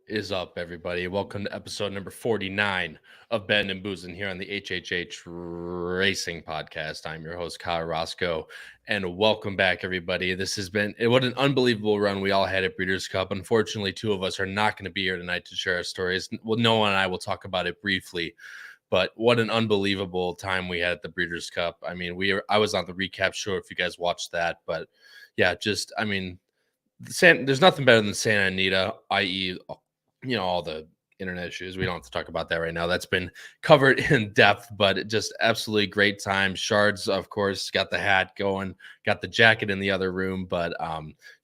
Is up, everybody? Welcome to episode number 49 of Bettin N Boozin here on the HHH Racing Podcast. I'm your host, Kyle Roscoe, and welcome back, everybody. This has been what an unbelievable run we all had at Breeders' Cup. Unfortunately, two of us are not going to be here tonight to share our stories. Well, Noah and I will talk about it briefly, but what an unbelievable time we had at the Breeders' Cup. I mean, I was on the recap show if you guys watched that, but yeah, there's nothing better than Santa Anita, i.e., all the internet issues. We don't have to talk about that right now. That's been covered in depth, but it just absolutely great time. Shards, of course, got the hat going, got the jacket in the other room, but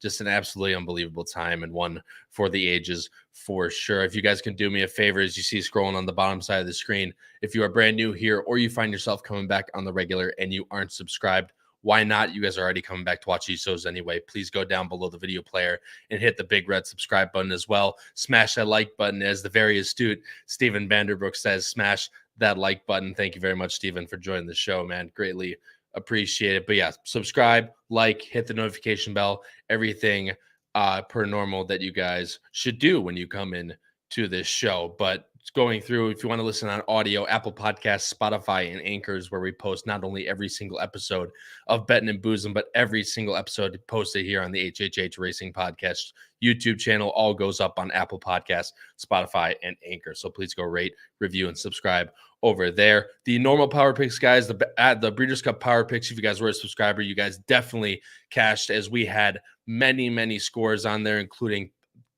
just an absolutely unbelievable time and one for the ages for sure. If you guys can do me a favor, as you see scrolling on the bottom side of the screen, if you are brand new here or you find yourself coming back on the regular and you aren't subscribed, why not? You guys are already coming back to watch these shows anyway. Please go down below the video player and hit the big red subscribe button as well. Smash that like button, as the very astute Stephen Vanderbrook says. Smash that like button. Thank you very much, Stephen, for joining the show, man. Greatly appreciate it. But yeah, subscribe, like, hit the notification bell, everything per normal that you guys should do when you come in to this show. But going through, if you want to listen on audio, Apple Podcasts, Spotify, and Anchors, where we post not only every single episode of Bettin N Boozin, but every single episode posted here on the HHH Racing Podcast YouTube channel, all goes up on Apple Podcasts, Spotify, and Anchor. So please go rate, review, and subscribe over there. The normal Power Picks, guys, the Breeders' Cup Power Picks, if you guys were a subscriber, you guys definitely cashed, as we had many scores on there, including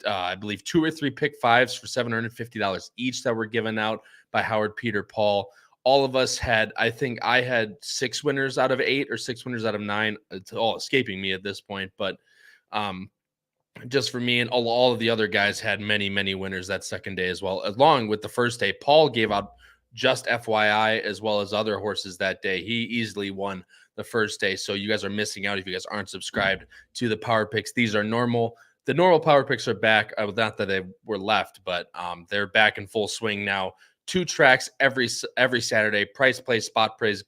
I believe 2 or 3 pick fives for $750 each that were given out by Howard, Peter, Paul. All of us had, I think I had 6 winners out of 8 or 6 winners out of 9. It's all escaping me at this point, but just for me, and all of the other guys had many winners that second day as well, along with the first day. Paul gave out just FYI as well as other horses that day. He easily won the first day, so you guys are missing out if you guys aren't subscribed to the Power Picks. These are normal. The normal Power Picks are back. Not that they were left, but they're back in full swing now. 2 tracks every Saturday. Price plays, spot plays,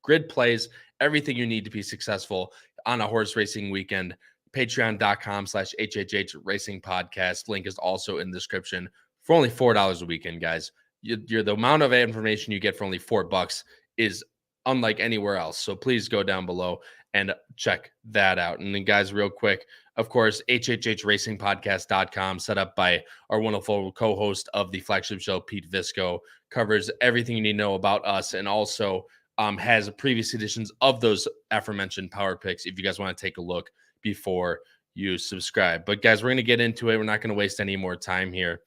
grid plays, everything you need to be successful on a horse racing weekend. Patreon.com/HHH Racing Podcast. Link is also in the description. For only $4 a weekend, guys. You're the amount of information you get for only $4 is unlike anywhere else. So please go down below and check that out. And then, guys, real quick, of course, HHHRacingPodcast.com, set up by our wonderful co-host of the Flagship show, Pete Visco, covers everything you need to know about us, and also has previous editions of those aforementioned Power Picks if you guys want to take a look before you subscribe. But, guys, we're going to get into it. We're not going to waste any more time here.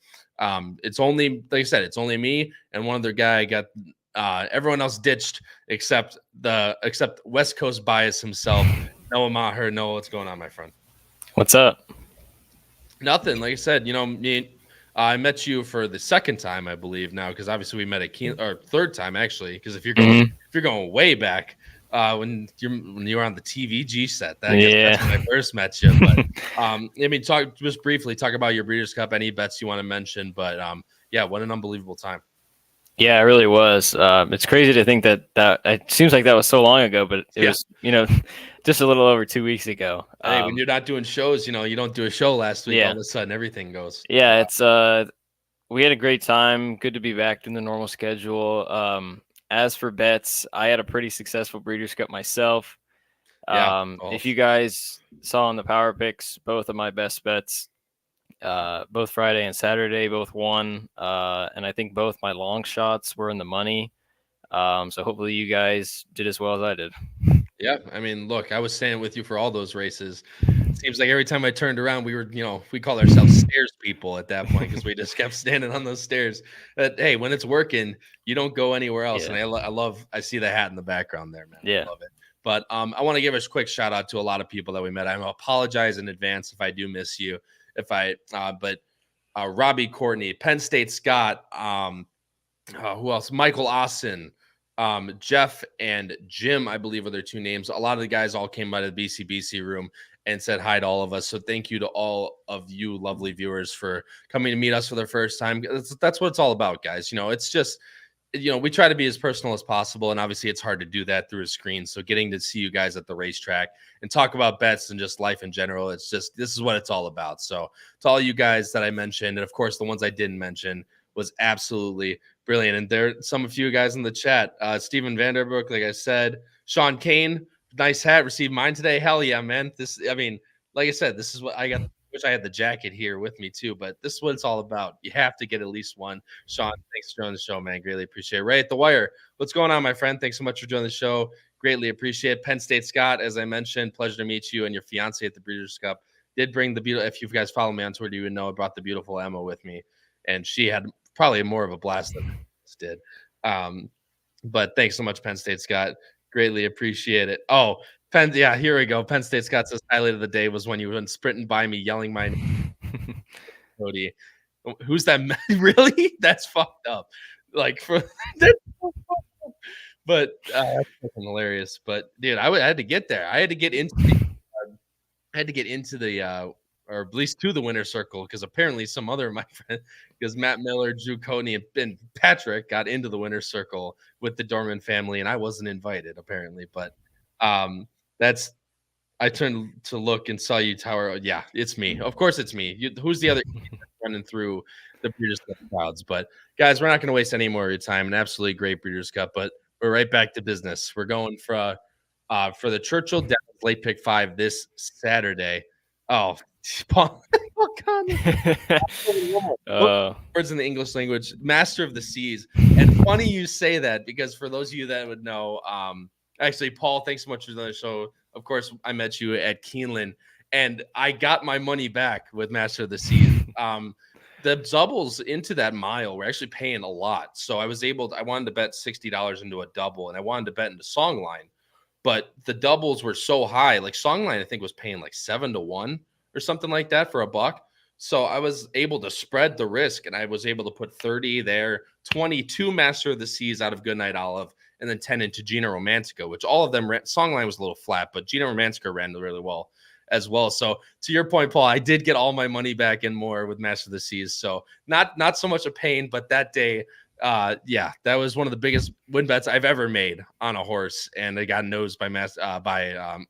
It's only, like I said, it's only me and one other guy. Everyone else ditched except West Coast bias himself, Noah Maher. Noah, what's going on, my friend? What's up? Nothing. Like I said, I met you for the second time, I believe now, because obviously we met or third time actually. Because if you're going way back, when you were on the TVG set, that's when I first met you. But talk about your Breeders' Cup. Any bets you want to mention? But what an unbelievable time. Yeah, it really was. It's crazy to think that it seems like that was so long ago, but it was, just a little over 2 weeks ago. Hey, when you're not doing shows, you don't do a show last week, all of a sudden everything goes. Yeah, it's we had a great time. Good to be back in the normal schedule. As for bets, I had a pretty successful Breeders' Cup myself. If you guys saw on the Power Picks, both of my best bets, both Friday and Saturday, both won. And I think both my long shots were in the money. So hopefully you guys did as well as I did. Yeah. I mean, look, I was staying with you for all those races. It seems like every time I turned around, we were, we call ourselves stairs people at that point because we just kept standing on those stairs. But hey, when it's working, you don't go anywhere else. Yeah. And I see the hat in the background there, man. Yeah. I love it. But I want to give a quick shout out to a lot of people that we met. I apologize in advance if I do miss you. But Robbie Courtney, Penn State Scott, who else? Michael Austin, Jeff and Jim, I believe are their 2 names. A lot of the guys all came out of the BCBC room and said hi to all of us. So thank you to all of you lovely viewers for coming to meet us for the first time. That's what it's all about, guys. It's just, we try to be as personal as possible, and obviously it's hard to do that through a screen. So getting to see you guys at the racetrack and talk about bets and just life in general, this is what it's all about. So to all you guys that I mentioned, and of course the ones I didn't mention, was absolutely brilliant. And there some of you guys in the chat, Steven Vanderbrook, like I said, Sean Kane, nice hat, received mine today. Hell yeah, man. Like I said, this is what I got. Wish I had the jacket here with me too, but this is what it's all about. You have to get at least one. Sean, thanks for joining the show, man. Greatly appreciate it. Ray at the Wire, what's going on, my friend? Thanks so much for joining the show. Greatly appreciate it. Penn State Scott, as I mentioned, pleasure to meet you and your fiance at the Breeders' Cup. Did bring the beautiful. If you guys follow me on Twitter, you would know I brought the beautiful Emma with me, and she had probably more of a blast than I did. But thanks so much, Penn State Scott. Greatly appreciate it. Oh, yeah, here we go. Penn State Scott says highlight of the day was when you went sprinting by me, yelling my name. Cody, who's that? Really? That's fucked up. Like but that's hilarious. But dude, I had to get there. I had to get into the or at least to the winner's circle, because apparently some other of my friends, because Matt Miller, Drew Coney, and Patrick got into the winner's circle with the Dorman family, and I wasn't invited apparently. But I turned to look and saw you, Tower. Yeah, it's me. Of course, it's me. Who's the other running through the Breeders' Cup crowds? But guys, we're not going to waste any more of your time. An absolutely great Breeders' Cup, but we're right back to business. We're going for the Churchill Downs Late Pick5 this Saturday. Oh, Paul. Words in the English language, master of the seas. And funny you say that, because for those of you that would know, actually, Paul, thanks so much for the show. Of course, I met you at Keeneland, and I got my money back with Master of the Seas. The doubles into that mile were actually paying a lot. So I wanted to bet $60 into a double, and I wanted to bet into Songline. But the doubles were so high. Like Songline, I think, was paying like 7-1 or something like that for $1. So I was able to spread the risk, and I was able to put 30 there, 22 Master of the Seas out of Goodnight Olive, and then 10 into Gina Romantica, which all of them Songline was a little flat, but Gina Romantica ran really well as well. So to your point, Paul, I did get all my money back and more with Master of the Seas. So not so much a pain, but that day, that was one of the biggest win bets I've ever made on a horse, and I got nosed by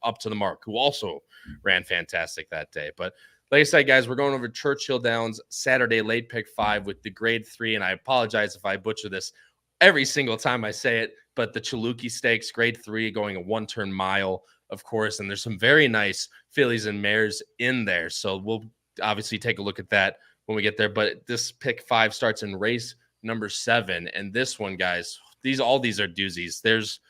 Up to the Mark, who also ran fantastic that day. But like I said, guys, we're going over Churchill Downs Saturday Late Pick5 with the Grade 3, and I apologize if I butcher this every single time I say it, but the Chilukki Stakes Grade 3 going a 1-turn mile, of course, and there's some very nice fillies and mares in there. So we'll obviously take a look at that when we get there. But this Pick5 starts in race number 7, and this one, guys, all these are doozies. There's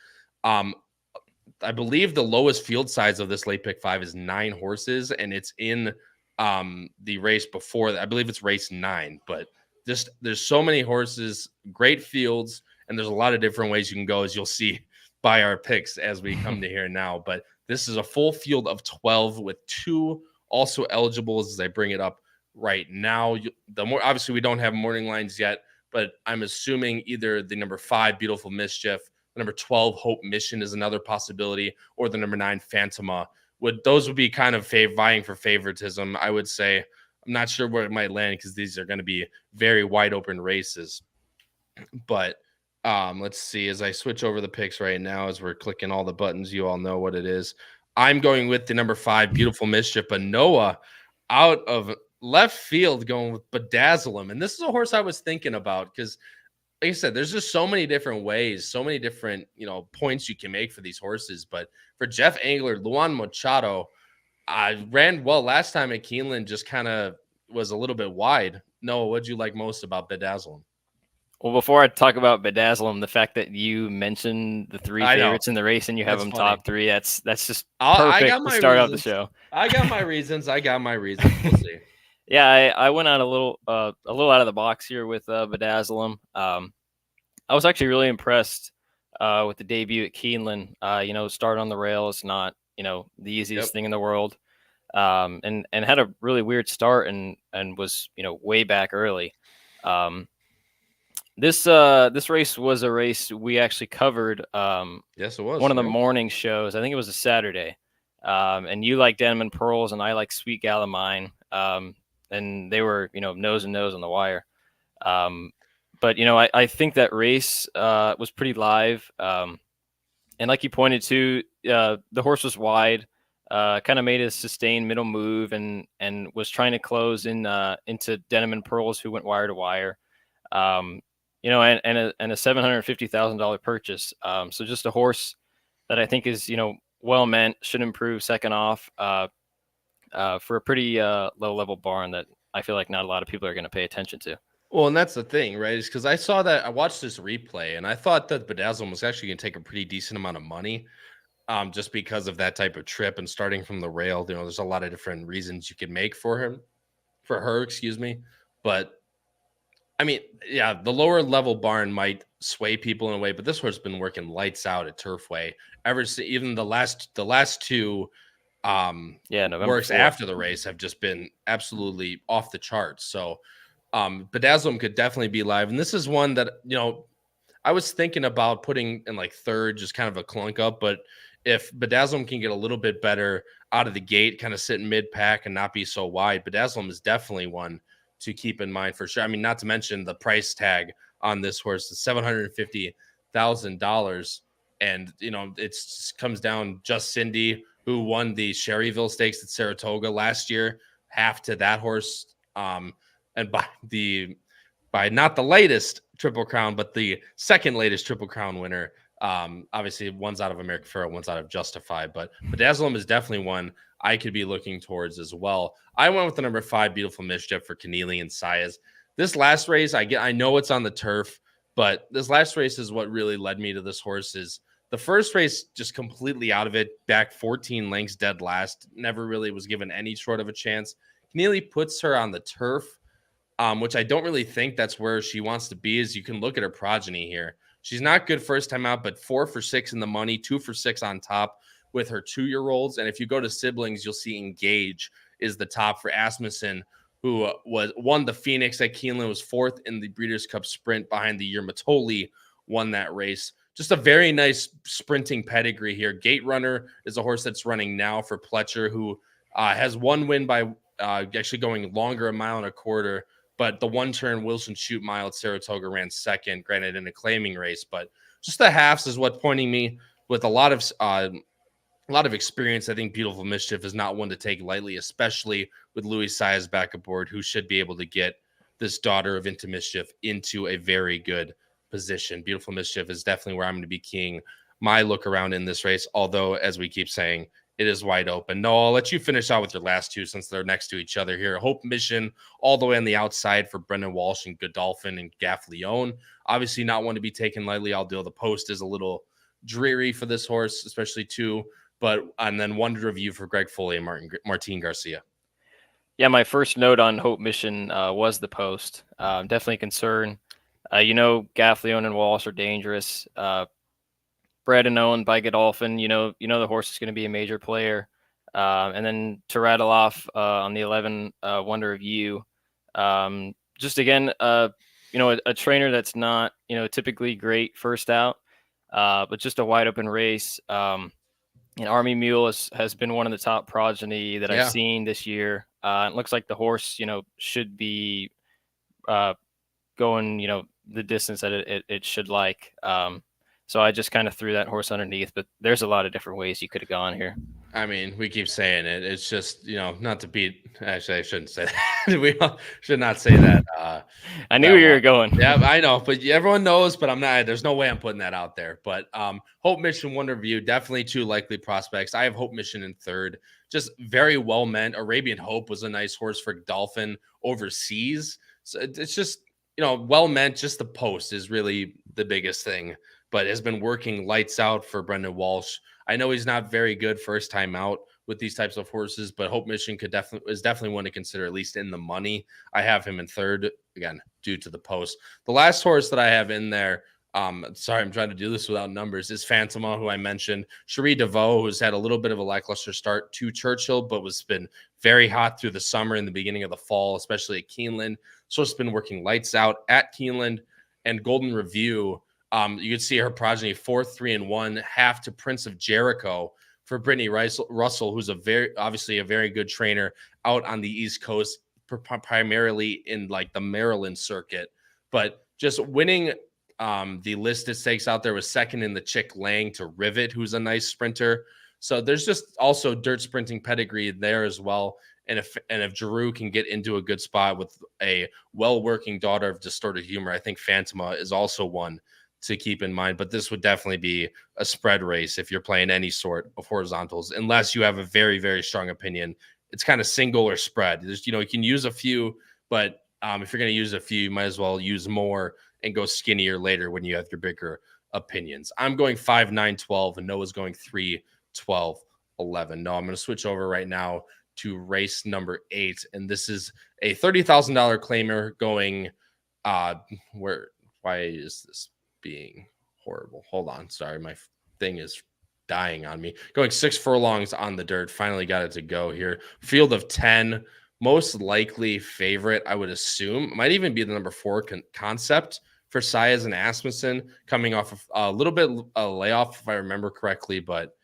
I believe the lowest field size of this Late Pick5 is 9 horses, and it's in the race before that. I believe it's race 9, but there's so many horses, great fields, and there's a lot of different ways you can go, as you'll see by our picks as we come to here now. But this is a full field of 12 with 2 also eligibles as I bring it up right now. Obviously we don't have morning lines yet, but I'm assuming either the number 5 Beautiful Mischief, the number 12 Hope Mission is another possibility, or the number 9 Phantoma. Those would be kind of vying for favoritism, I would say. I'm not sure where it might land, because these are going to be very wide open races. But let's see, as I switch over the picks right now, as we're clicking all the buttons, you all know what it is. I'm going with the number 5 Beautiful Mischief, but Noah out of left field going with Bedazzle Him. And this is a horse I was thinking about, because like I said, there's just so many different ways, so many different, points you can make for these horses. But for Jeff Angler, Luan Machado, I ran well last time at Keeneland, just kind of was a little bit wide. Noah, what'd you like most about Bedazzle Him? Well, before I talk about Bedazzle Him, the fact that you mentioned the 3 favorites in the race and you have them top 3, that's just perfect to start out the show. I got my reasons. We'll see. Yeah, I went out a little out of the box here with Bedazzle Him. I was actually really impressed with the debut at Keeneland. Start on the rail is not the easiest thing in the world, and had a really weird start and was way back early. This race was a race we actually covered. Yes, it was one of the morning shows. I think it was a Saturday. And you like Denim and Pearls, and I like Sweet Galamine. And they were, nose and nose on the wire. But, I think that race was pretty live. And like you pointed to, the horse was wide, kind of made a sustained middle move and was trying to close into Denim and Pearls, who went wire to wire. And a $750,000 purchase. So just a horse that I think is, well meant, should improve second off for a pretty low level barn that I feel like not a lot of people are going to pay attention to. Well, and that's the thing, right? Is because I watched this replay and I thought that Bedazzle was actually going to take a pretty decent amount of money, just because of that type of trip and starting from the rail. There's a lot of different reasons you could make for her, excuse me. But I mean, yeah, the lower level barn might sway people in a way, but this horse has been working lights out at Turfway even the last two November works 4th. after the race have just been absolutely off the charts. So Bedazzle could definitely be live. And this is one that, I was thinking about putting in like third, just kind of a clunk up. But if Bedazzle can get a little bit better out of the gate, kind of sit in mid pack and not be so wide, Bedazzle is definitely one to keep in mind for sure. I mean, not to mention the price tag on this horse is $750,000. And, it comes down just Cindy, who won the Sherryville Stakes at Saratoga last year, half to that horse. And by not the latest Triple Crown, but the second latest Triple Crown winner. Obviously, one's out of American Pharoah, one's out of Justify, but Bedazzle is definitely one I could be looking towards as well. I went with the number 5, Beautiful Mischief, for Keneally and Saez. This last race, I know it's on the turf, but this last race is what really led me to this horse. Is the first race just completely out of it, back 14 lengths dead last, never really was given any sort of a chance. Keneally puts her on the turf, which I don't really think that's where she wants to be. As you can look at her progeny here. She's not good first time out, but 4 for 6 in the money, 2 for 6 on top with her 2-year-olds. And if you go to siblings, you'll see Engage is the top for Asmussen, who won the Phoenix at Keeneland, was 4th in the Breeders' Cup Sprint behind the year Matoli won that race. Just a very nice sprinting pedigree here. Gate Runner is a horse that's running now for Pletcher, who has one win by actually going longer, a mile and a quarter. But the one-turn Wilson Shoot Mile at Saratoga ran second, granted in a claiming race. But just the halves is what pointing me with a lot of experience. I think Beautiful Mischief is not one to take lightly, especially with Louis Saez back aboard, who should be able to get this daughter of Into Mischief into a very good position. Beautiful Mischief is definitely where I'm going to be keying my look around in this race. Although, as we keep saying, it is wide open. No, I'll let you finish out with your last two since they're next to each other here. Hope Mission all the way on the outside for Brendan Walsh and Godolphin and Gaff Leone. Obviously not one to be taken lightly. I'll deal. The post is a little dreary for this horse, especially two. And then Wonder Review for Greg Foley and Martin Garcia. Yeah, my first note on Hope Mission was the post. Definitely concern. Gaff Leone and Walsh are dangerous. Bred and owned by Godolphin, the horse is going to be a major player. And then to rattle off on the 11, Wonder of You, just again, a trainer that's not, typically great first out, but just a wide open race. And Army Mule has been one of the top progeny that I've seen this year. It looks like the horse, should be going, the distance that it should like. So I just kind of threw that horse underneath, but there's a lot of different ways you could have gone here. I mean, we keep saying it. It's just, not to beat. Actually, I shouldn't say that. We should not say that. I knew where you were going. Yeah, I know, but everyone knows. But I'm not. There's no way I'm putting that out there. But Hope Mission, Wonder View, definitely two likely prospects. I have Hope Mission in third. Just very well meant. Arabian Hope was a nice horse for Dolphin overseas. So it's just, well meant. Just the post is really the biggest thing, but has been working lights out for Brendan Walsh. I know he's not very good first time out with these types of horses, but Hope Mission is definitely one to consider, at least in the money. I have him in third, again, due to the post. The last horse that I have in there, sorry, I'm trying to do this without numbers, is Phantoma, who I mentioned. Cherie DeVoe, who's had a little bit of a lackluster start to Churchill, but been very hot through the summer and the beginning of the fall, especially at Keeneland. So it's been working lights out at Keeneland. And Golden Review, you could see her progeny 4-3-1, half to Prince of Jericho for Brittany Russell, who's obviously a very good trainer out on the East Coast, primarily in like the Maryland circuit. But just winning the listed stakes out there, was second in the Chick Lang to Rivet, who's a nice sprinter. So there's just also dirt sprinting pedigree there as well. And if Giroux can get into a good spot with a well-working daughter of distorted humor, I think Phantoma is also one to keep in mind. But this would definitely be a spread race if you're playing any sort of horizontals, unless you have a very, very strong opinion. It's kind of single or spread. There's, you can use a few, but if you're going to use a few, you might as well use more and go skinnier later when you have your bigger opinions. I'm going 5, 9, 12, and Noah's going 3, 12, 11. No, I'm going to switch over right now to race number 8, and this is a $30,000 claimer going why is this being horrible? Hold on, sorry, my thing is dying on me. Going 6 furlongs on the dirt, finally got it to go here. Field of 10, most likely favorite, I would assume. Might even be the number 4 concept for Saez and Asmussen, coming off of a little bit a layoff, if I remember correctly, but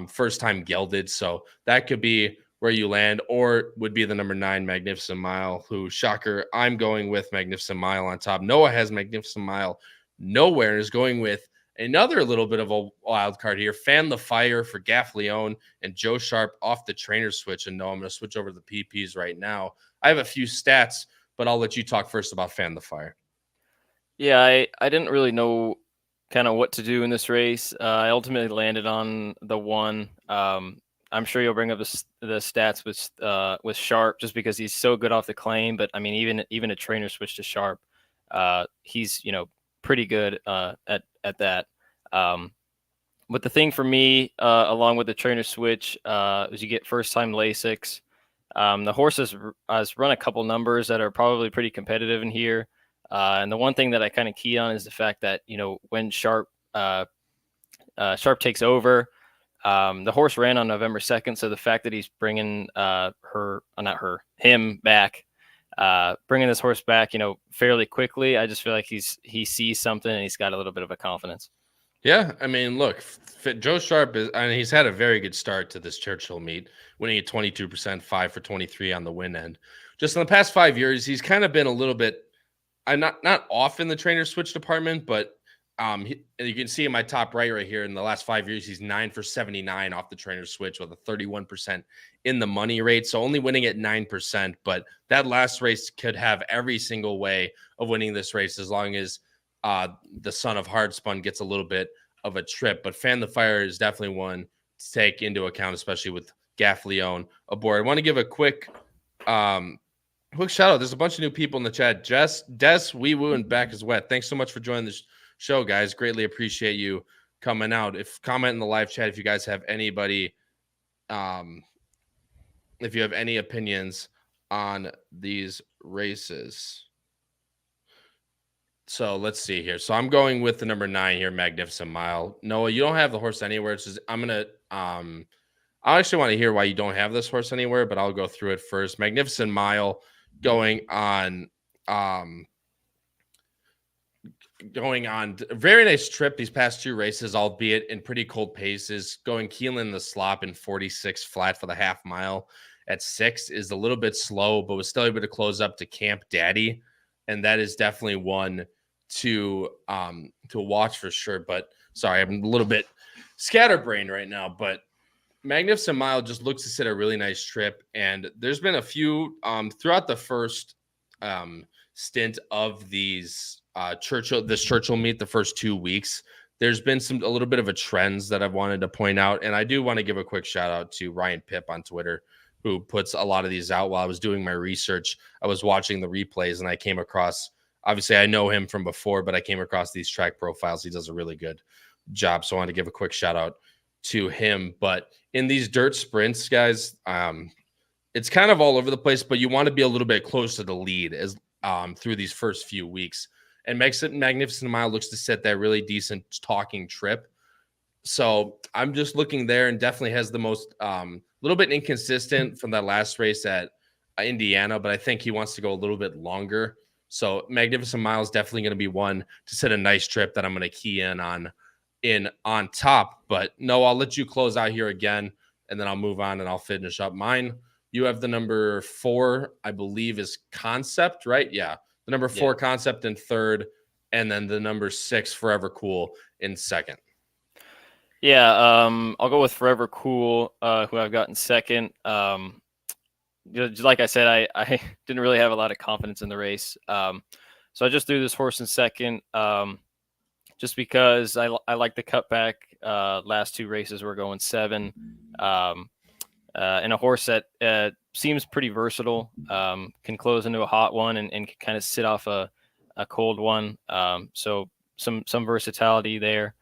first time gelded, so that could be where you land, or would be the number 9 Magnificent Mile, who, shocker, I'm going with Magnificent Mile on top. Noah has Magnificent Mile nowhere and is going with another little bit of a wild card here. Fan the Fire for Gaff Leone and Joe Sharp off the trainer switch. And no, I'm going to switch over to the PPs right now. I have a few stats, but I'll let you talk first about Fan the Fire. Yeah, I didn't really know kind of what to do in this race. I ultimately landed on the 1. I'm sure you'll bring up the stats with Sharp, just because he's so good off the claim. But I mean, even a trainer switch to Sharp, he's pretty good at that. But the thing for me, along with the trainer switch, is you get first time Lasix. The horse has run a couple numbers that are probably pretty competitive in here. And the one thing that I kind of key on is the fact that when Sharp takes over. The horse ran on November 2nd, so the fact that he's bringing him back, bringing this horse back, fairly quickly, I just feel like he sees something and he's got a little bit of a confidence. Yeah, I mean, look, Joe Sharp he's had a very good start to this Churchill meet, winning at 22%, 5 for 23 on the win end. Just in the past 5 years, he's kind of been a little bit, not off in the trainer switch department, but you can see in my top right here, in the last 5 years, he's 9 for 79 off the trainer switch with a 31% in the money rate. So only winning at 9%, but that last race could have every single way of winning this race as long as the son of Hardspun gets a little bit of a trip. But Fan the Fire is definitely one to take into account, especially with Gaff Leone aboard. I want to give a quick shout out. There's a bunch of new people in the chat. Des, Wee Woo, and Back is Wet. Thanks so much for joining this show, guys. Greatly appreciate you coming out. Comment in the live chat if you guys have anybody, if you have any opinions on these races. So let's see here. So I'm going with the number 9 here, Magnificent Mile. Noah, you don't have the horse anywhere. It's just, I actually want to hear why you don't have this horse anywhere, but I'll go through it first. Magnificent Mile going on a very nice trip these past 2 races, albeit in pretty cold paces. Going Keelan the Slop in 46 flat for the half mile at 6 is a little bit slow, but was still able to close up to Camp Daddy, and that is definitely one to watch for sure. But sorry, I'm a little bit scatterbrained right now, but Magnificent Mile just looks to sit a really nice trip, and there's been a few throughout the first stint of these Churchill meet, the first 2 weeks. There's been a little bit of a trends that I've wanted to point out, and I do want to give a quick shout out to Ryan Pip on Twitter, who puts a lot of these out. While I was doing my research, I was watching the replays, and I came across, obviously I know him from before, but I came across these track profiles. He does a really good job, so I want to give a quick shout out to him. But in these dirt sprints, guys, it's kind of all over the place, but you want to be a little bit close to the lead as through these first few weeks. And Magnificent Mile looks to set that really decent talking trip. So I'm just looking there, and definitely has the most little bit inconsistent from that last race at Indiana, but I think he wants to go a little bit longer. So Magnificent Mile is definitely going to be one to set a nice trip that I'm going to key in on top. But no, I'll let you close out here again, and then I'll move on and I'll finish up mine. You have the number 4, I believe, is Concept, right? Yeah. The number 4 Concept in third, and then the number 6 Forever Cool in second. Yeah, I'll go with Forever Cool, who I've got in second. Like I said, I didn't really have a lot of confidence in the race. So I just threw this horse in second, just because I like the cutback. Last 2 races we're going 7, and a horse that seems pretty versatile, can close into a hot one and can kind of sit off a cold one. So some versatility there,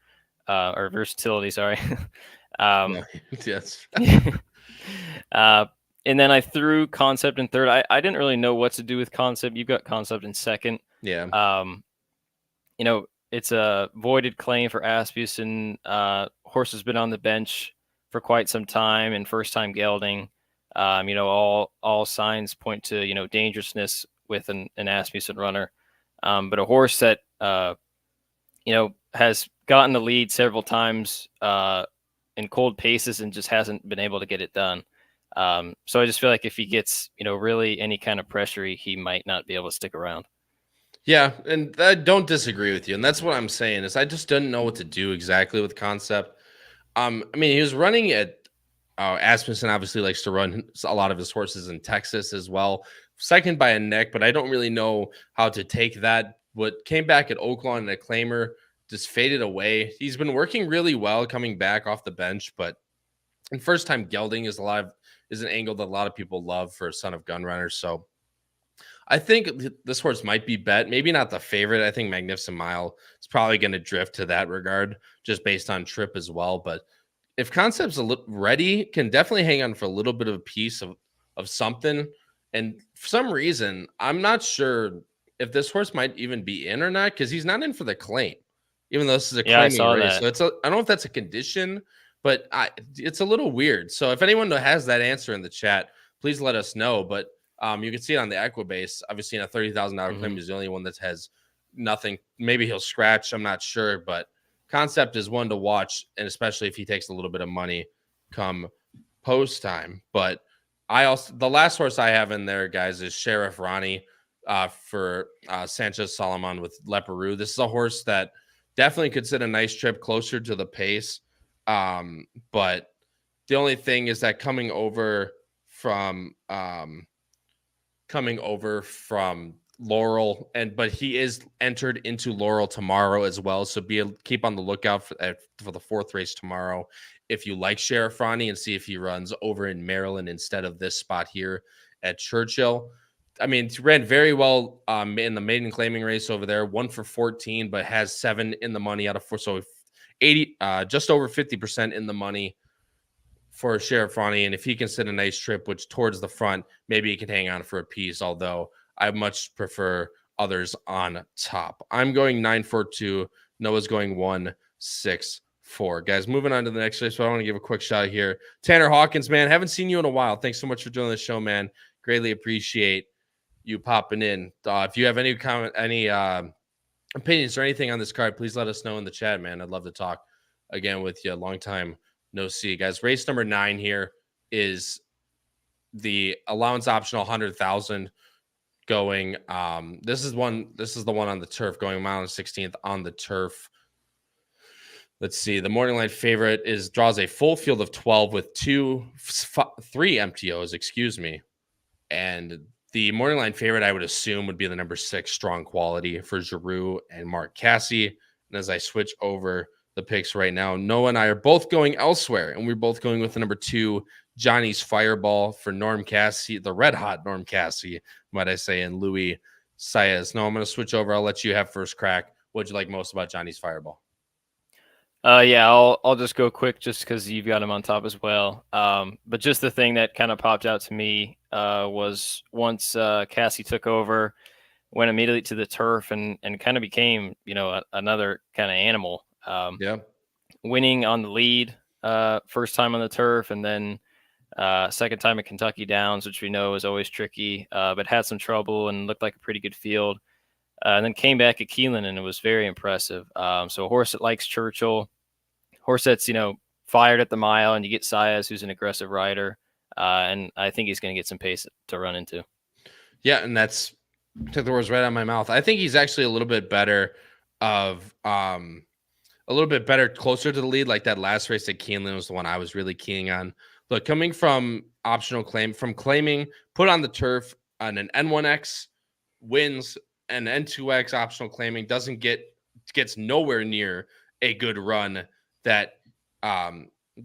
or versatility, sorry. Yes. And then I threw Concept in third. I didn't really know what to do with Concept. You've got Concept in second. Yeah. It's a voided claim for Asmussen. Horse has been on the bench for quite some time and first time gelding. All signs point to, dangerousness with an Asmussen runner. But a horse that, has gotten the lead several times in cold paces and just hasn't been able to get it done. So I just feel like if he gets, really any kind of pressure, he might not be able to stick around. Yeah, and I don't disagree with you. And that's what I'm saying is I just didn't know what to do exactly with Concept. He was running at Asmussen obviously likes to run a lot of his horses in Texas as well. Second by a neck, but I don't really know how to take that. What came back at Oaklawn and a claimer just faded away. He's been working really well coming back off the bench, but in first time gelding is an angle that a lot of people love for a son of gun runner. So I think this horse might be bet, maybe not the favorite. I think Magnificent Mile is probably going to drift to that regard, just based on trip as well. But if Concept's ready, can definitely hang on for a little bit of a piece of something. And for some reason, I'm not sure if this horse might even be in or not, because he's not in for the claim, even though this is a claiming race. That. So I don't know if that's a condition, but it's a little weird. So if anyone has that answer in the chat, please let us know. But you can see it on the Equibase. Obviously, in a $30,000 claim, he's the only one that has nothing. Maybe he'll scratch. I'm not sure, but Concept is one to watch, and especially if he takes a little bit of money come post time. But the last horse I have in there, guys, is Sheriff Ronnie for Sanchez Solomon with Leperoux. This is a horse that definitely could sit a nice trip closer to the pace. But the only thing is that coming over from Laurel, but he is entered into Laurel tomorrow as well. So keep on the lookout for the 4th race tomorrow. If you like Sheriff Ronnie, and see if he runs over in Maryland instead of this spot here at Churchill. He ran very well in the maiden claiming race over there, 1 for 14, but has 7 in the money out of 4. So 80, just over 50% in the money for Sheriff Ronnie. And if he can sit a nice trip, which towards the front, maybe he can hang on for a piece, although I much prefer others on top. I'm going 9-4-2. Noah's going 1-6-4. Guys, moving on to the next race. So I want to give a quick shout out here. Tanner Hawkins, man, haven't seen you in a while. Thanks so much for joining the show, man. Greatly appreciate you popping in. If you have any comment, any opinions or anything on this card, please let us know in the chat, man. I'd love to talk again with you. Long time no see, guys. Race number 9 here is the allowance optional 100,000 going. This is the one on the turf, going mile and 16th on the turf. Let's see. The morning line favorite draws a full field of 12 with 3 MTOs, excuse me. And the morning line favorite, I would assume, would be the number 6 Strong Quality for Giroux and Mark Casse. And as I switch over the picks right now, Noah and I are both going elsewhere, and we're both going with the number 2 Johnny's Fireball for Norm Casse, the red hot Norm Casse, might I say, and Louis Saez. No, I'm going to switch over. I'll let you have first crack. What'd you like most about Johnny's Fireball? I'll just go quick just because you've got him on top as well. But just the thing that kind of popped out to me was once Casse took over, went immediately to the turf and kind of became, another kind of animal. Winning on the lead first time on the turf, and then second time at Kentucky Downs, which we know is always tricky, but had some trouble and looked like a pretty good field. And then came back at Keeneland, and it was very impressive. So a horse that likes Churchill, horse that's, fired at the mile, and you get Saez, who's an aggressive rider. And I think he's going to get some pace to run into. Yeah, and took the words right out of my mouth. I think he's actually a little bit better of a little bit better, closer to the lead. Like that last race at Keeneland was the one I was really keying on. Look, coming from optional claim, from claiming, put on the turf on an N1X, wins, and N2X optional claiming, gets nowhere near a good run that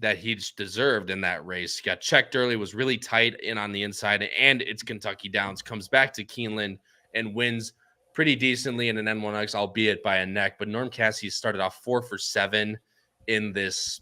that he deserved in that race. He got checked early, was really tight in on the inside, and it's Kentucky Downs, comes back to Keeneland and wins pretty decently in an N1X, albeit by a neck. But Norm Cassie started off 4 for 7 in this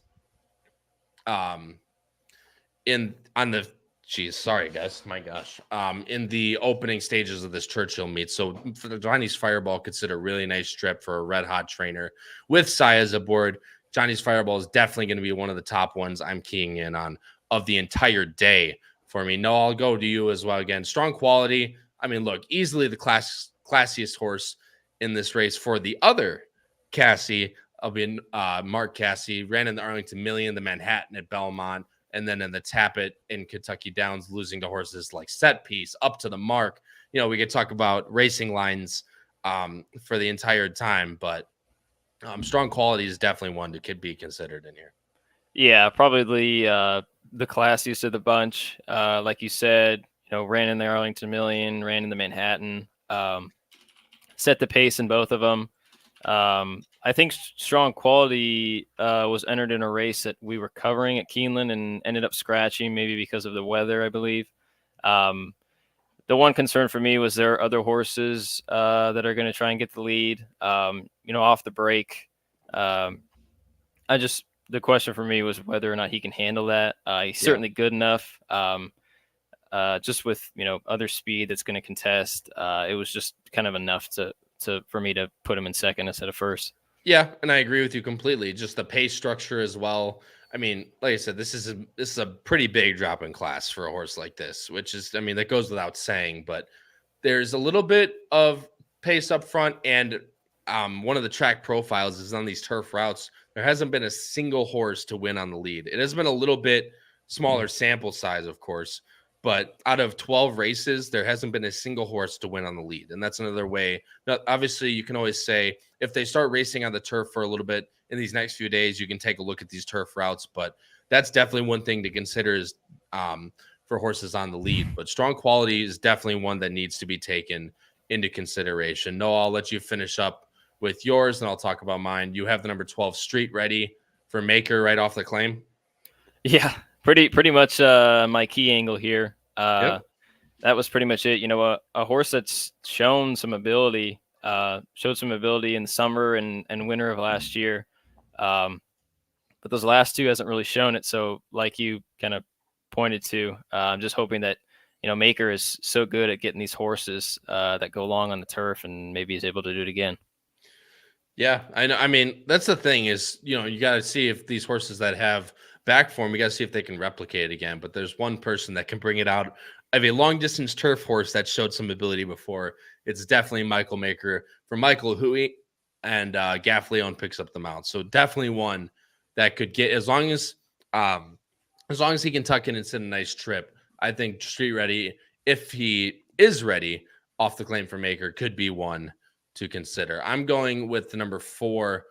sorry guys, my gosh, in the opening stages of this Churchill meet. So for the Johnny's Fireball, consider a really nice trip for a red hot trainer with Saez aboard. Johnny's Fireball is definitely going to be one of the top ones I'm keying in on of the entire day for me. No, I'll go to you as well. Again, strong quality. I mean, look, easily the classiest horse in this race for the other Cassie. I'll be Mark Cassie, ran in the Arlington Million, the Manhattan at Belmont, and then in the Tappet in Kentucky Downs, losing to horses like Set Piece, Up to the Mark. You know, we could talk about racing lines for the entire time, but strong quality is definitely one that could be considered in here. Yeah, probably the classiest of the bunch. Like you said, ran in the Arlington Million, ran in the Manhattan, set the pace in both of them. I think strong quality was entered in a race that we were covering at Keeneland and ended up scratching, maybe because of the weather, I believe. The one concern for me was there are other horses that are going to try and get the lead, off the break. The question for me was whether or not he can handle that. He's certainly good enough. Just with, other speed that's going to contest. It was just kind of enough for me to put him in second instead of first. Yeah, and I agree with you completely. Just the pace structure as well. I mean, like I said, this is a pretty big drop in class for a horse like this, which is, I mean, that goes without saying, but there's a little bit of pace up front, and one of the track profiles is on these turf routes. There hasn't been a single horse to win on the lead. It has been a little bit smaller sample size, of course, but out of 12 races, there hasn't been a single horse to win on the lead. And that's another way. Now, obviously, you can always say if they start racing on the turf for a little bit in these next few days, you can take a look at these turf routes. But that's definitely one thing to consider is for horses on the lead. But strong quality is definitely one that needs to be taken into consideration. Noah, I'll let you finish up with yours, and I'll talk about mine. You have the number 12 Street ready for Maker right off the claim. Yeah. Pretty much my key angle here. That was pretty much it. A horse that's shown some ability, showed some ability in the summer and winter of last year. But those last two hasn't really shown it. So like you kind of pointed to, I'm just hoping that, Maker is so good at getting these horses that go long on the turf, and maybe he's able to do it again. Yeah, I know. I mean, that's the thing is, you got to see if these horses that have back form, we got to see if they can replicate it again. But there's one person that can bring it out of a long distance turf horse that showed some ability before. It's definitely Michael Maker from Michael Hui, and Gaff Leon picks up the mount. So definitely one that could get, as long as he can tuck in and sit a nice trip. I think Street Ready, if he is ready off the claim for Maker, could be one to consider. I'm going with the number 4,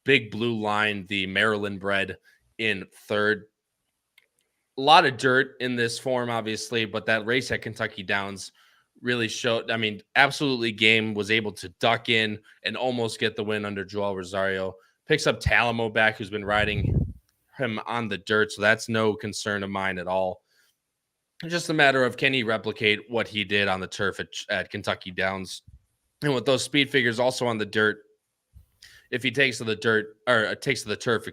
Big Blue Line, the Maryland bred, in third. A lot of dirt in this form, obviously, but that race at Kentucky Downs really showed. I mean, absolutely game, was able to duck in and almost get the win under Joel Rosario. Picks up Talamo back, who's been riding him on the dirt, so that's no concern of mine at all. It's just a matter of, can he replicate what he did on the turf at Kentucky Downs? And with those speed figures also on the dirt, if he takes to the turf,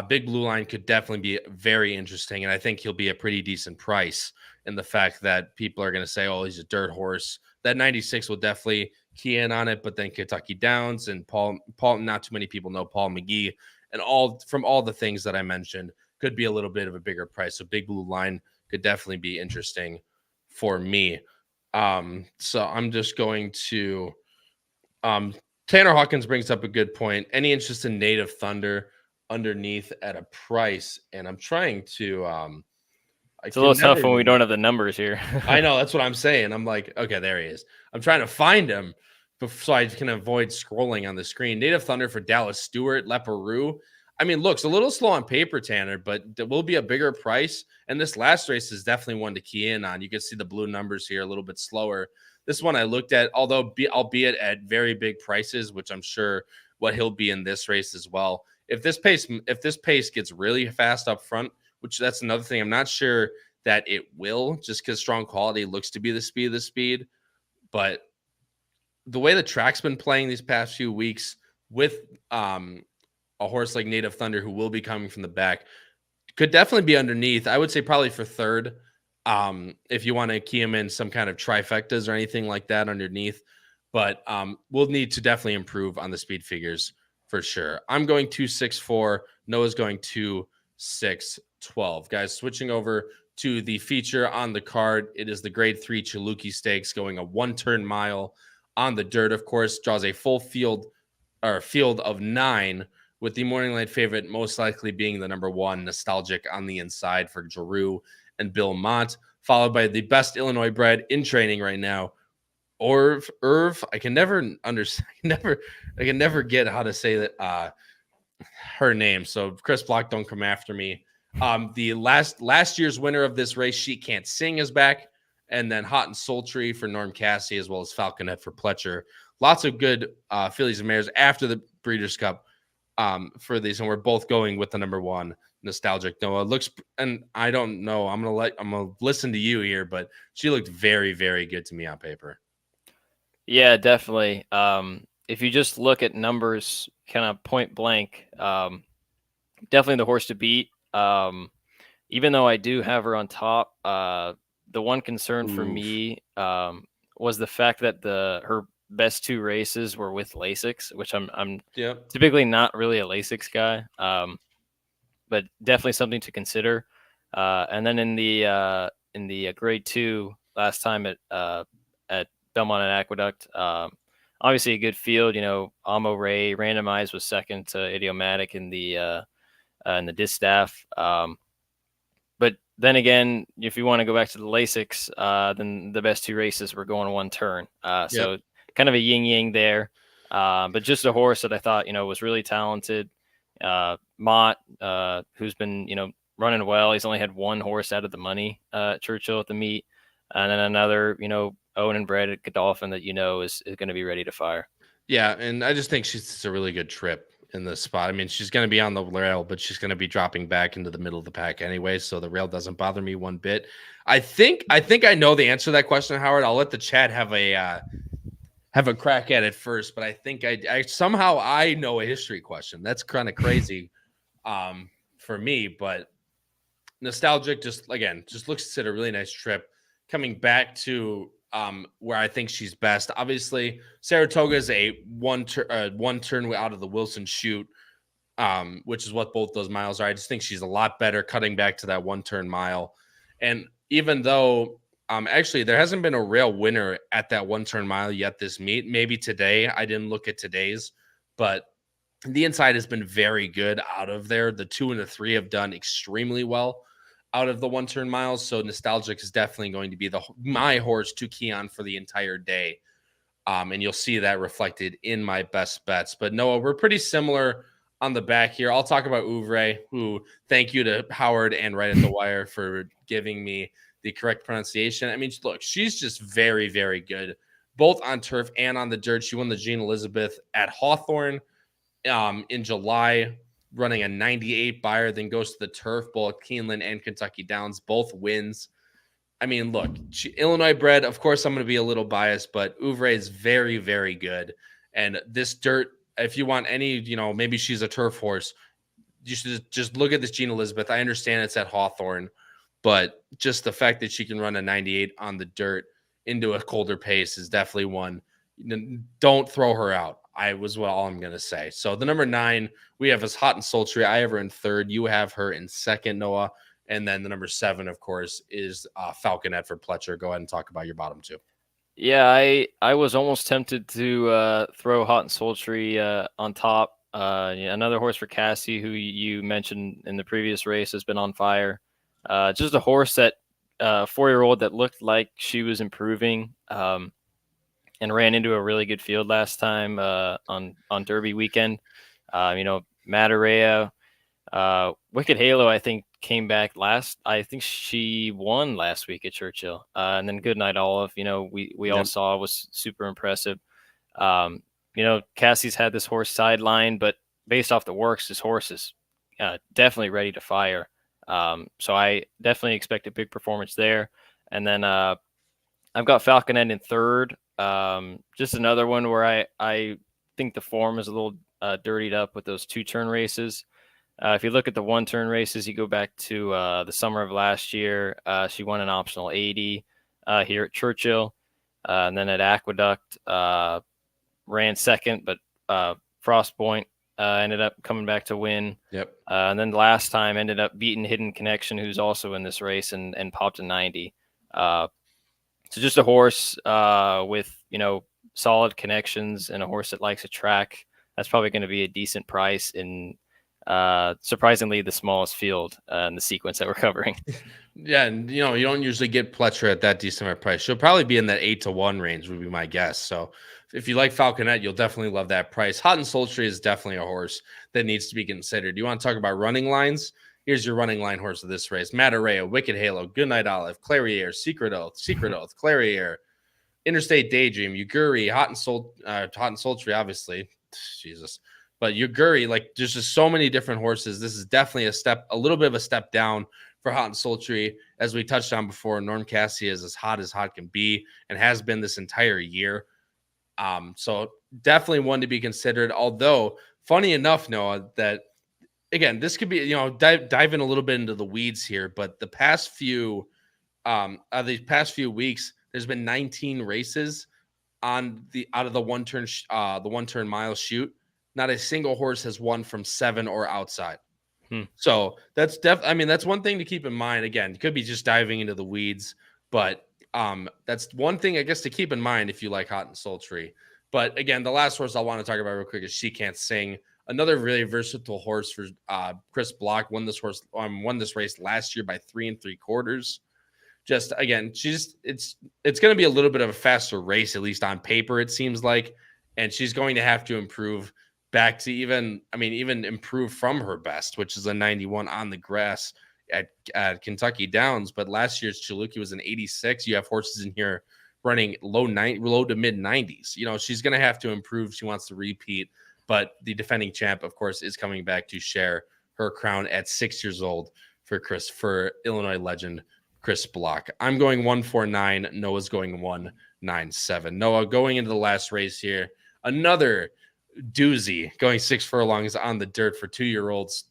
Big Blue Line could definitely be very interesting. And I think he'll be a pretty decent price in the fact that people are going to say, oh, he's a dirt horse. That 96 will definitely key in on it. But then Kentucky Downs and Paul, not too many people know Paul McGee, and all the things that I mentioned could be a little bit of a bigger price. So Big Blue Line could definitely be interesting for me. So I'm just going to Tanner Hawkins brings up a good point. Any interest in Native Thunder underneath at a price? And I'm trying to it's a little tough when we don't have the numbers here. I know, that's what I'm saying. I'm like, okay, there he is. I'm trying to find him so I can avoid scrolling on the screen. Native Thunder for Dallas Stewart, Leparoux. I mean, looks a little slow on paper, Tanner, but there will be a bigger price. And this last race is definitely one to key in on. You can see the blue numbers here a little bit slower. This one I looked at, albeit at very big prices, which I'm sure what he'll be in this race as well. If this pace gets really fast up front, which that's another thing, I'm not sure that it will, just because strong quality looks to be the speed of the speed. But the way the track's been playing these past few weeks with a horse like Native Thunder, who will be coming from the back, could definitely be underneath. I would say probably for third, if you want to key him in some kind of trifectas or anything like that underneath. But we'll need to definitely improve on the speed figures for sure. I'm going 2.64. Noah's going 2.612. Guys, switching over to the feature on the card, it is the Grade 3 Chilukki Stakes, going a 1-turn mile on the dirt. Of course, draws a full field of 9, with the morning light favorite most likely being the number 1, Nostalgic, on the inside for Giroux and Bill Mott, followed by the best Illinois bred in training right now, Irv. I can never understand. I can never get how to say that her name. So Chris Block, don't come after me. The last year's winner of this race, She Can't Sing, is back, and then Hot and Sultry for Norm Cassie, as well as Falconet for Pletcher. Lots of good fillies and mares after the Breeders' Cup for these, and we're both going with the number 1, Nostalgic. Noah looks, and I don't know, I'm gonna listen to you here, but she looked very, very good to me on paper. Yeah, definitely. If you just look at numbers kind of point blank, definitely the horse to beat. Even though I do have her on top, the one concern for me was the fact that her best 2 races were with Lasix, which I'm typically not really a Lasix guy, but definitely something to consider. And then in the grade 2 last time at Belmont and Aqueduct, obviously a good field. Amo Ray randomized was second to Idiomatic in the distaff. But then again, if you want to go back to the Lasix, then the best 2 races were going 1 turn. So kind of a yin yang there. But just a horse that I thought, was really talented. Mott, who's been, running well. He's only had 1 horse out of the money at Churchill at the meet. And then another, Owen and Brad at Godolphin that is going to be ready to fire. Yeah, and I just think she's a really good trip in this spot. I mean, she's going to be on the rail, but she's going to be dropping back into the middle of the pack anyway, so the rail doesn't bother me one bit. I think I know the answer to that question, Howard. I'll let the chat have a crack at it first, but I think I somehow I know a history question. That's kind of crazy for me, but Nostalgic just looks at a really nice trip coming back to where I think she's best. Obviously, Saratoga is a one turn out of the Wilson chute, which is what both those miles are. I just think she's a lot better cutting back to that 1-turn mile. And even though actually there hasn't been a rail winner at that 1-turn mile yet this meet, maybe today. I didn't look at today's, but the inside has been very good out of there. The 2 and the 3 have done extremely well out of the 1-turn miles. So Nostalgic is definitely going to be my horse to key on for the entire day. And you'll see that reflected in my best bets. But Noah, we're pretty similar on the back here. I'll talk about Ouvre, who thank you to Howard and Right at the Wire for giving me the correct pronunciation. I mean, look, she's just very, very good, both on turf and on the dirt. She won the Jean Elizabeth at Hawthorne in July, running a 98 buyer, then goes to the turf, both Keeneland and Kentucky Downs, both wins. I mean, look, Illinois bred, of course, I'm going to be a little biased, but Ouvre is very, very good. And this dirt, if you want any, maybe she's a turf horse, you should just look at this Jean Elizabeth. I understand it's at Hawthorne, but just the fact that she can run a 98 on the dirt into a colder pace is definitely one. Don't throw her out. All I'm going to say. So the number 9 we have is Hot and Sultry. I have her in third. You have her in second, Noah. And then the number 7, of course, is Falconet for Pletcher. Go ahead and talk about your bottom 2. Yeah, I was almost tempted to throw Hot and Sultry on top. Another horse for Cassie, who you mentioned in the previous race, has been on fire. Just a horse that 4-year-old that looked like she was improving. and ran into a really good field last time on Derby weekend. Matarea, Wicked Halo, I think, came back last. I think she won last week at Churchill. And then Goodnight Olive, we all saw was super impressive. Cassie's had this horse sidelined, but based off the works, this horse is definitely ready to fire. So I definitely expect a big performance there. And then I've got Falcon End in third. Just another one where I think the form is a little dirtied up with those 2-turn races. If you look at the 1-turn races, you go back to the summer of last year. She won an optional 80 here at Churchill. And then at Aqueduct, ran second, but Frostpoint ended up coming back to win. Yep. And then last time ended up beating Hidden Connection, who's also in this race, and popped a 90. So just a horse with, solid connections and a horse that likes a track. That's probably going to be a decent price in surprisingly the smallest field in the sequence that we're covering. Yeah, and you don't usually get Pletcher at that decent of a price. She'll probably be in that 8-1 range would be my guess. So if you like Falconet, you'll definitely love that price. Hot and Sultry is definitely a horse that needs to be considered. You want to talk about running lines? Here's your running line horse of this race: Matarea, Wicked Halo, Goodnight Olive, Clariere, Secret Oath, Clariere, Interstate Daydream, Yuguri, Hot and Sultry, obviously. Jesus. But Yuguri, there's just so many different horses. This is definitely a little bit of a step down for Hot and Sultry. As we touched on before, Norm Cassie is as hot can be and has been this entire year. So definitely one to be considered. Although, funny enough, Noah, that again, this could be, dive in a little bit into the weeds here, but the past few weeks, there's been 19 races out of the one-turn mile shoot. Not a single horse has won from 7 or outside. So that's that's one thing to keep in mind. Again, it could be just diving into the weeds, but that's one thing I guess to keep in mind if you like Hot and Sultry. But again, the last horse I want to talk about real quick is She Can't Sing. Another really versatile horse for Chris Block. Won this race last year by 3 3/4. Just again, it's going to be a little bit of a faster race, at least on paper, it seems like, and she's going to have to improve back to even improve from her best, which is a 91 on the grass at Kentucky Downs. But last year's Chilukki was an 86. You have horses in here running low to mid 90s. She's going to have to improve. She wants to repeat, but the defending champ, of course, is coming back to share her crown at 6 years old for Illinois legend Chris Block. I'm going 149. Noah's going 197. Noah, going into the last race here, another doozy, going 6 furlongs on the dirt for 2-year-olds.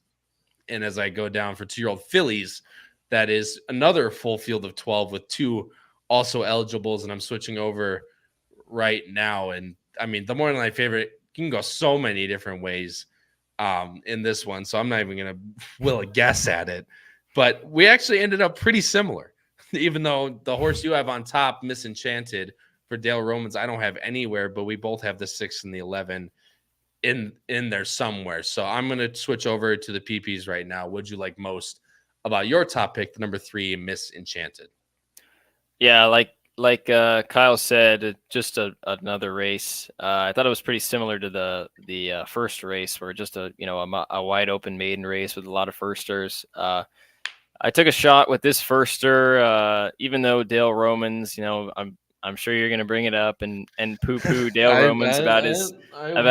And as I go down for 2-year-old fillies, that is another full field of 12 with 2 also eligibles. And I'm switching over right now. And the Morning Light favorite can go so many different ways in this one. So I'm not even going to will a guess at it. But we actually ended up pretty similar, even though the horse you have on top, Misenchanted, for Dale Romans, I don't have anywhere, but we both have the 6 and the 11 in there somewhere. So I'm going to switch over to the PPs right now. What'd you like most about your top pick, the number 3, Misenchanted? Yeah, like Kyle said, just another race. I thought it was pretty similar to the first race, where just a wide open maiden race with a lot of firsters. I took a shot with this firster, even though Dale Romans, I'm sure you're going to bring it up and poo-poo Dale Romans about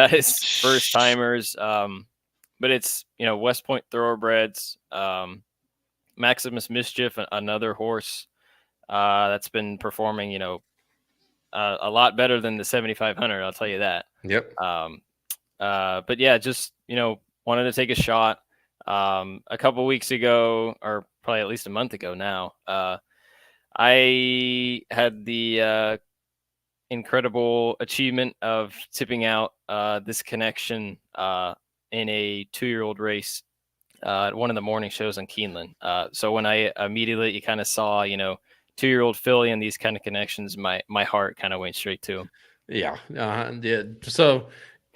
his first timers. But it's, West Point Thoroughbreds, Maximus Mischief, another horse that's been performing, a lot better than the 7,500. I'll tell you that. Yep. But yeah, just, wanted to take a shot. A couple weeks ago, or probably at least a month ago now, I had the incredible achievement of tipping out this connection in a 2-year-old race at one of the morning shows on Keeneland. So when I immediately kind of saw, 2-year-old filly and these kind of connections, my heart kind of went straight to him. Yeah. So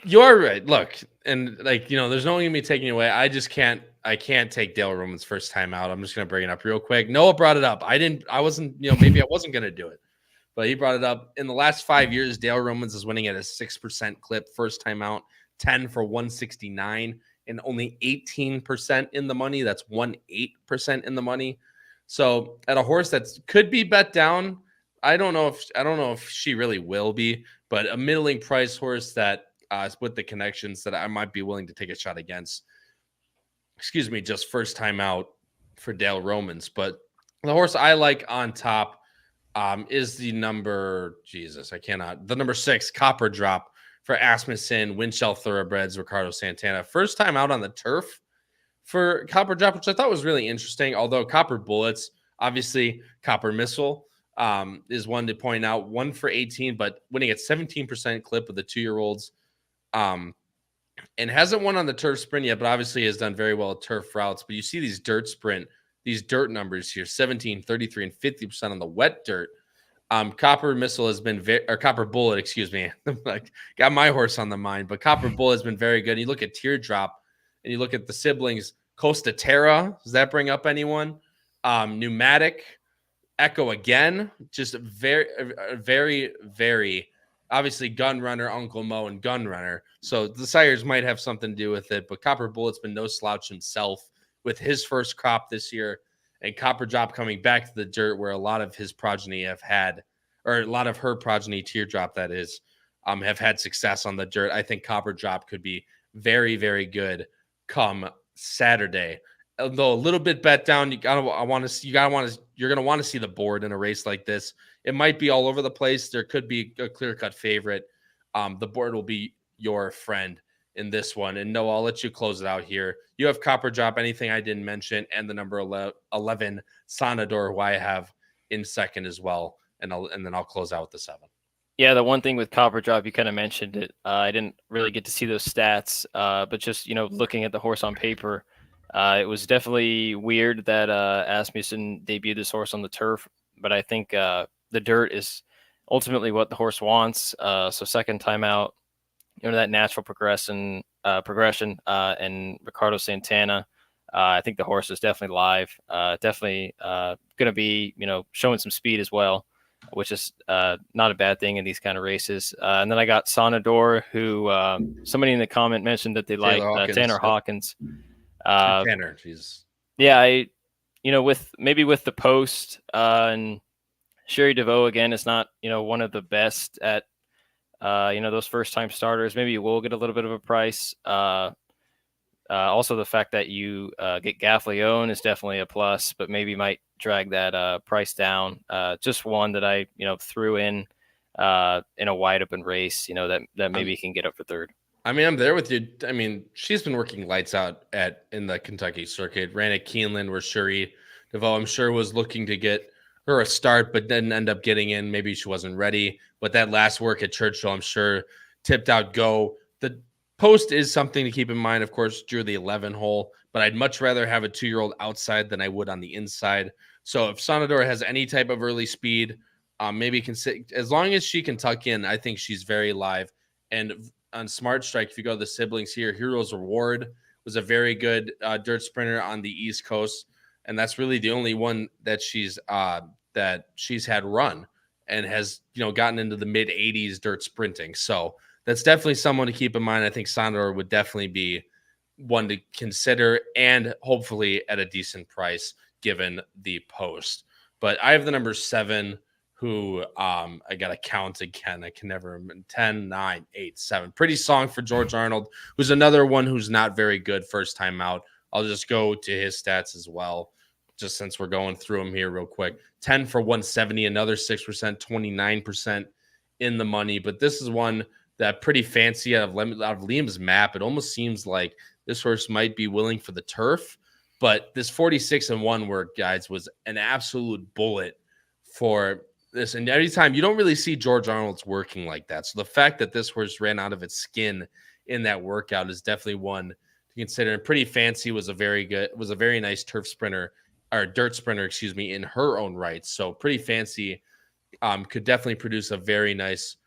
you're right. Look, and there's no one gonna be taking it away. I can't take Dale Roman's first time out. I'm just gonna bring it up real quick. Noah brought it up. I wasn't, maybe I wasn't gonna do it, but he brought it up. In the last 5 years, Dale Romans is winning at a 6% clip first time out, 10 for 169, and only 18% in the money. That's 18% in the money. So at a horse that could be bet down, I don't know if she really will be, but a middling price horse that with the connections that I might be willing to take a shot against. Excuse me, just first time out for Dale Romans. But the horse I like on top is the number, the number 6, Copper Drop for Asmussen, Winchell Thoroughbreds, Ricardo Santana. First time out on the turf for Copper Drop, which I thought was really interesting. Although Copper Bullets, obviously Copper Missile is one to point out. 1 for 18, but winning at 17% clip with the 2-year-olds. And hasn't won on the turf sprint yet, but obviously has done very well at turf routes. But you see these dirt numbers here, 17, 33, and 50% on the wet dirt. Copper Missile has been Copper Bullet, excuse me. Like, got my horse on the mind, but Copper Bullet has been very good. You look at Teardrop and you look at the siblings, Costa Terra. Does that bring up anyone? Pneumatic, Echo again, just very, very, very obviously Gun Runner, Uncle Mo, and Gun Runner. So the sires might have something to do with it, but Copper Bullet's been no slouch himself with his first crop this year, and Copper Drop coming back to the dirt where a lot of his progeny have had, or a lot of her progeny, Teardrop that is, have had success on the dirt. I think Copper Drop could be very, very good come Saturday. Although a little bit bet down, you're gonna want to see the board in a race like this. It might be all over the place. There could be a clear-cut favorite. The board will be your friend in this one. And Noah, I'll let you close it out here. You have Copper Drop, anything I didn't mention, and the number 11 Sonador, who I have in second as well. And then I'll close out with the 7. Yeah, the one thing with Copper Drop, you kind of mentioned it. I didn't really get to see those stats, but just looking at the horse on paper, it was definitely weird that Asmussen debuted this horse on the turf. But I think the dirt is ultimately what the horse wants. So second time out, that natural progression, and Ricardo Santana. I think the horse is definitely live. Definitely going to be, showing some speed as well, which is not a bad thing in these kind of races. And then I got Sonador, who somebody in the comment mentioned that they like Tanner Hawkins. Tanner, jeez. Yeah, with the post and Sherry DeVoe again is not one of the best at those first time starters. Maybe you will get a little bit of a price. Also, the fact that you get Gaffleone is definitely a plus, but maybe might drag that price down. Just one that I threw in a wide open race. That maybe can get up for third. I mean, I'm there with you. I mean, she's been working lights out in the Kentucky circuit. Ran at Keeneland where Sherry DeVoe, I'm sure, was looking to get her a start, but didn't end up getting in. Maybe she wasn't ready. But that last work at Churchill, I'm sure, tipped out go. The post is something to keep in mind. Of course, drew the 11 hole, but I'd much rather have a 2-year-old outside than I would on the inside. So if Sonador has any type of early speed, maybe can sit, as long as she can tuck in, I think she's very live. And on Smart Strike, if you go to the siblings here, Heroes Reward was a very good dirt sprinter on the East Coast, and that's really the only one that she's had run and has gotten into the mid 80s dirt sprinting. So that's definitely someone to keep in mind. I think Sonador would definitely be one to consider, and hopefully at a decent price given the post. But I have the number 7. Who I got to count again. I can never remember. 10, 9, 8, 7. Pretty strong for George Arnold, who's another one who's not very good first time out. I'll just go to his stats as well, just since we're going through them here real quick. 10 for 170, another 6%, 29% in the money. But this is one that pretty fancy out of Liam's map. It almost seems like this horse might be willing for the turf. But this 46-1 work, guys, was an absolute bullet for this. And every time you don't really see George Arnold's working like that. So the fact that this horse ran out of its skin in that workout is definitely one to consider. And Pretty Fancy was a very nice turf sprinter, or dirt sprinter, in her own right. So Pretty Fancy could definitely produce a very nice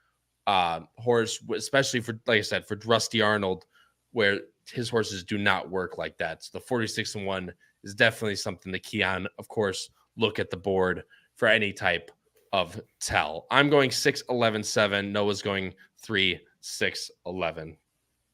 horse, especially for, like I said, for Rusty Arnold, where his horses do not work like that. So the 46-1 is definitely something to key on. Of course, look at the board for any type of tell. I'm going 6-11-7. Noah's going 3-6-11.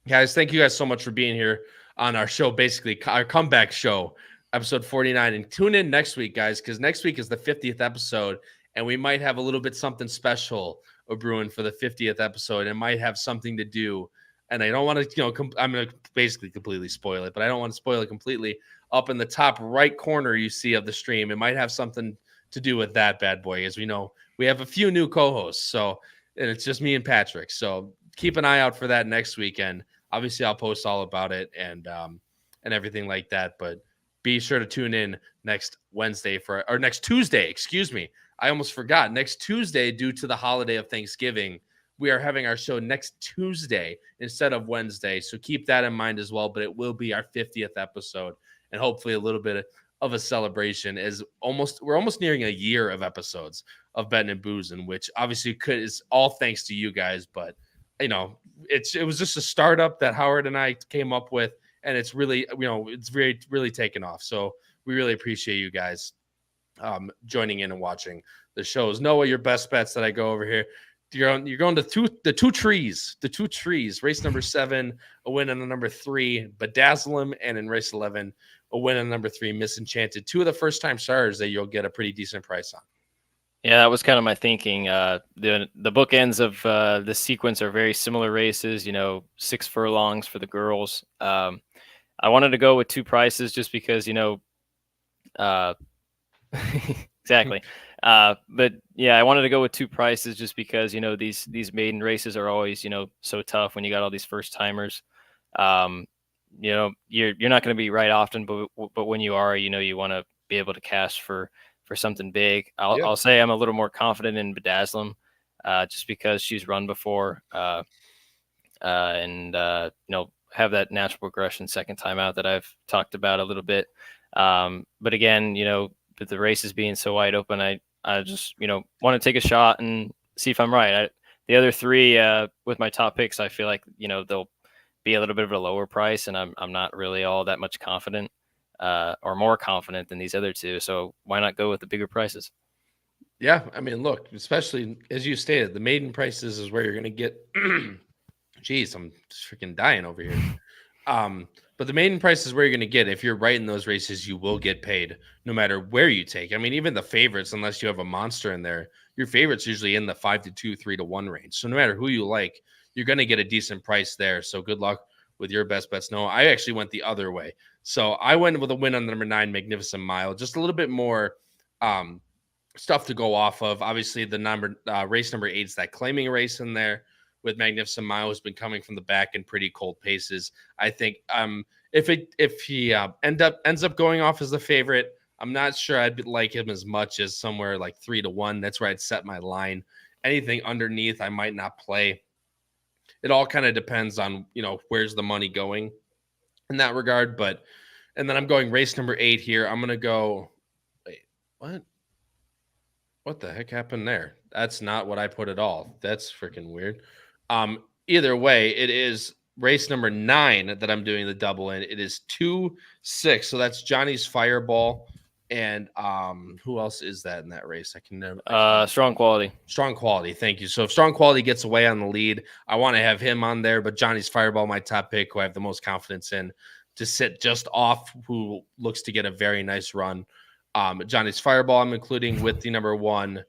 Guys, thank you guys so much for being here on our show, basically our comeback show, episode 49. And tune in next week, guys, because next week is the 50th episode, and we might have a little bit something special brewing for the 50th episode. It might have something to do, and I don't want to, I'm going to basically completely spoil it, but I don't want to spoil it completely. Up in the top right corner you see of the stream, it might have something to do with that bad boy. As we know, we have a few new co-hosts, and it's just me and Patrick. So keep an eye out for that next weekend. Obviously, I'll post all about it and everything like that. But be sure to tune in next Tuesday. Excuse me. I almost forgot. Next Tuesday, due to the holiday of Thanksgiving, we are having our show next Tuesday instead of Wednesday. So keep that in mind as well. But it will be our 50th episode, and hopefully a little bit of a celebration. We're almost nearing a year of episodes of Bettin N Boozin, which obviously is all thanks to you guys. But it was just a startup that Howard and I came up with, and it's really, it's really taken off. So we really appreciate you guys joining in and watching the shows. Noah, your best bets that I go over here. You're going to the two trees. Race number 7, a win on the number 3, Bedazzle 'em, and in race 11, a win on number 3, Misenchanted. 2 of the first time starters that you'll get a pretty decent price on. Yeah, that was kind of my thinking. The bookends of the sequence are very similar races. 6 furlongs for the girls. I wanted to go with 2 prices just because exactly. But yeah, I wanted to go with 2 prices just because these maiden races are always so tough when you got all these first timers. You're not going to be right often, but when you are, you want to be able to cash for something big. I'll say I'm a little more confident in Bedazzle 'em, just because she's run before, and have that natural progression second time out that I've talked about a little bit. But again, with the races being so wide open, I just want to take a shot and see if I'm right. The other 3 with my top picks, I feel like they'll be a little bit of a lower price, and I'm not really all that much confident. Or more confident than these other 2. So why not go with the bigger prices? Yeah. I mean, look, especially as you stated, the maiden prices is where you're going to get, geez, I'm just freaking dying over here. But the maiden price is where you're going to get, if you're right in those races, you will get paid no matter where you take. I mean, even the favorites, unless you have a monster in there, your favorites usually in the 5-2, 3-1 range. So no matter who you like, you're going to get a decent price there. So good luck with your best bets. No, I actually went the other way. So I went with a win on the number 9, Magnificent Mile. Just a little bit more stuff to go off of. Obviously, the race number 8 is that claiming race in there with Magnificent Mile, who's been coming from the back in pretty cold paces. I think if he ends up going off as the favorite, I'm not sure I'd like him as much as somewhere like 3-1. That's where I'd set my line. Anything underneath, I might not play. It all kind of depends on where's the money going in that regard. And then I'm going race number 8 here. I'm going to go, wait, what the heck happened there? That's not what I put at all. That's freaking weird. Either way, it is race number 9 that I'm doing the double in. It is 2-6. So that's Johnny's Fireball. And who else is that in that race? I can never. Strong Quality. Strong Quality. Thank you. So if Strong Quality gets away on the lead, I want to have him on there. But Johnny's Fireball, my top pick, who I have the most confidence in to sit just off, who looks to get a very nice run. Johnny's Fireball, I'm including with the number 1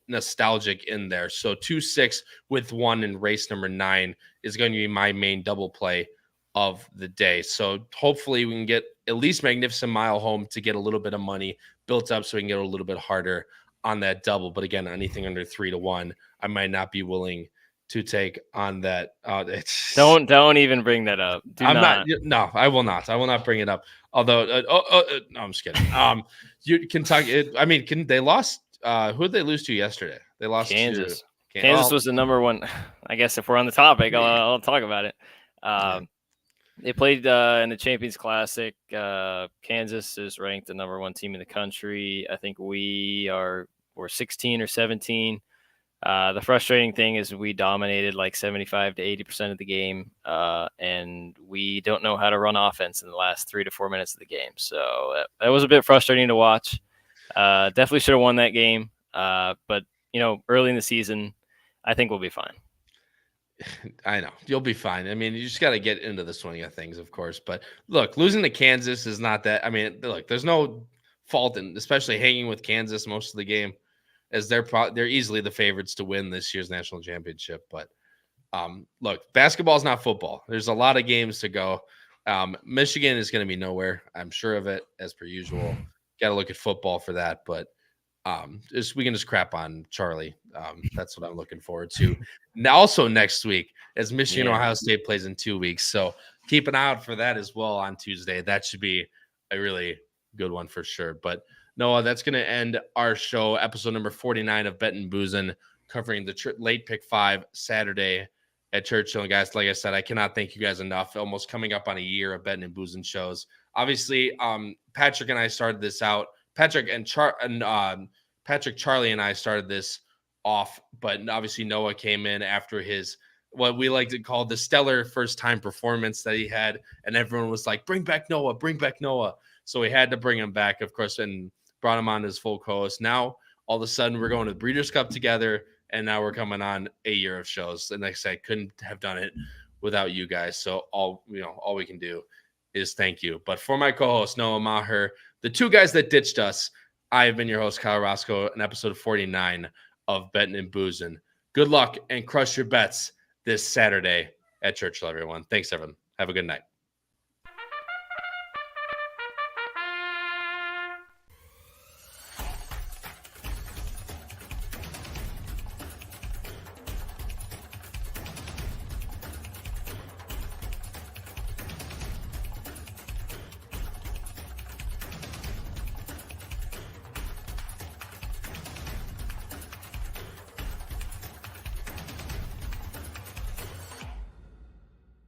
Nostalgic in there. So 2-6 with 1 in race number 9 is going to be my main double play of the day. So hopefully we can get at least Magnificent Mile home to get a little bit of money built up so we can get a little bit harder on that double. But again, anything under 3-1, I might not be willing to take on that. Don't even bring that up. No, I will not. I will not bring it up. Although, no, I'm just kidding. Kentucky. They lost. Who did they lose to yesterday? They lost Kansas. Kansas was the number 1. I guess if we're on the topic, I'll talk about it. They played in the Champions Classic. Kansas is ranked the number 1 team in the country. I think we're 16 or 17. The frustrating thing is we dominated like 75 to 80% of the game, and we don't know how to run offense in the last 3 to 4 minutes of the game. So that was a bit frustrating to watch. Definitely should have won that game. But early in the season, I think we'll be fine. I know you'll be fine. I mean, you just got to get into the swing of things, of course. But look, losing to Kansas is not that. I mean, look, there's no fault in, especially hanging with Kansas most of the game, as they're easily the favorites to win this year's national championship. But look, basketball is not football. There's a lot of games to go. Michigan is going to be nowhere. I'm sure of it, as per usual. Got to look at football for that, but we can just crap on Charlie. That's what I'm looking forward to. Now, also next week, as Michigan Ohio State plays in 2 weeks, so keep an eye out for that as well on Tuesday. That should be a really good one for sure. But Noah, that's going to end our show, episode number 49 of Bettin N Boozin, covering the Late Pick5 Saturday at Churchill. And guys, like I said, I cannot thank you guys enough. Almost coming up on a year of Bettin N Boozin shows. Obviously, Patrick and I started this out. Patrick, Charlie, and I started this off, but obviously Noah came in after his, what we like to call the stellar first-time performance that he had, and everyone was like, bring back Noah, bring back Noah. So we had to bring him back, of course, and brought him on as full co-host. Now, all of a sudden, we're going to the Breeders' Cup together, and now we're coming on a year of shows. And like I said, couldn't have done it without you guys. So all we can do is thank you. But for my co-host, Noah Maher, the two guys that ditched us, I have been your host, Kyle Roscoe, in episode 49 of Bettin N Boozin. Good luck and crush your bets this Saturday at Churchill, everyone. Thanks, everyone. Have a good night.